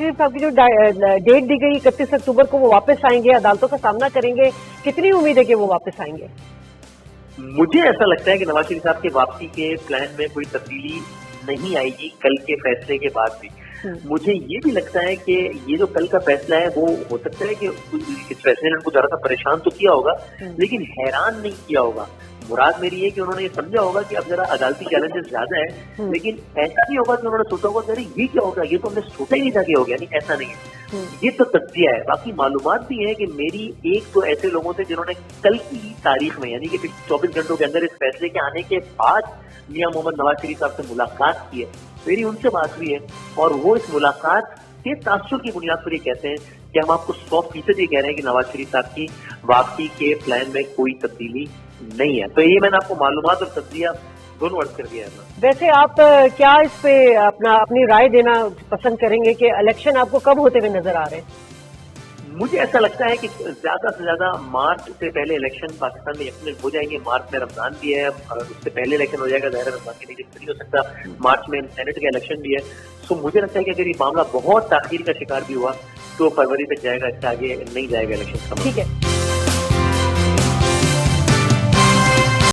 शरीफ साहब की जो डेट दी गई 31 अक्टूबर को वो वापस आएंगे, अदालतों का सामना करेंगे, कितनी उम्मीद है कि वो वापस आएंगे? मुझे ऐसा लगता है कि नवाज शरीफ साहब के वापसी के प्लान में कोई तब्दीली नहीं आएगी कल के फैसले के बाद भी। मुझे ये भी लगता है कि ये जो कल का फैसला है वो हो सकता है कि इस फैसले ने उनको जरा सा परेशान तो किया होगा, लेकिन हैरान नहीं किया होगा। मुराद मेरी है कि उन्होंने ये समझा होगा कि अब जरा अदालती चैलेंजेस ज्यादा है, लेकिन ऐसा नहीं होगा कि उन्होंने सोचा होगा कि अरे ये क्या होगा, ये तो हमने सोचा ही नहीं था कि हो गया। नहीं, ऐसा नहीं है, ये तो तज्जिया है। बाकी मालूमात भी है कि मेरी एक तो ऐसे लोगों से जिन्होंने कल की तारीख में यानी कि 24 घंटों के अंदर इस फैसले के आने के बाद मियां मोहम्मद नवाज शरीफ साहब से मुलाकात की है, मेरी उनसे बात हुई है और वो इस मुलाकात के तासुर की बुनियाद पर ये कहते हैं कि हम आपको 100% ये कह रहे हैं कि नवाज शरीफ साहब की वापसी के प्लान में कोई तब्दीली नहीं है। तो ये मैंने आपको मालूमात और तज्जिया दोनों अर्ज कर दिया है। वैसे आप क्या इस पे अपनी राय देना पसंद करेंगे कि इलेक्शन आपको कब होते हुए नजर आ रहे हैं? मुझे ऐसा लगता है कि ज्यादा से ज्यादा मार्च से पहले इलेक्शन पाकिस्तान में यकीनन हो जाएंगे। मार्च में रमजान भी है, उससे पहले इलेक्शन हो जाएगा, ज़ाहिर है रमजान के नीचे नहीं हो सकता। मार्च में सेनेट का इलेक्शन भी है। तो मुझे लगता है कि अगर ये मामला बहुत ताखीर का शिकार भी हुआ तो फरवरी तक जाएगा, इससे आगे नहीं जाएगा इलेक्शन का। ठीक है।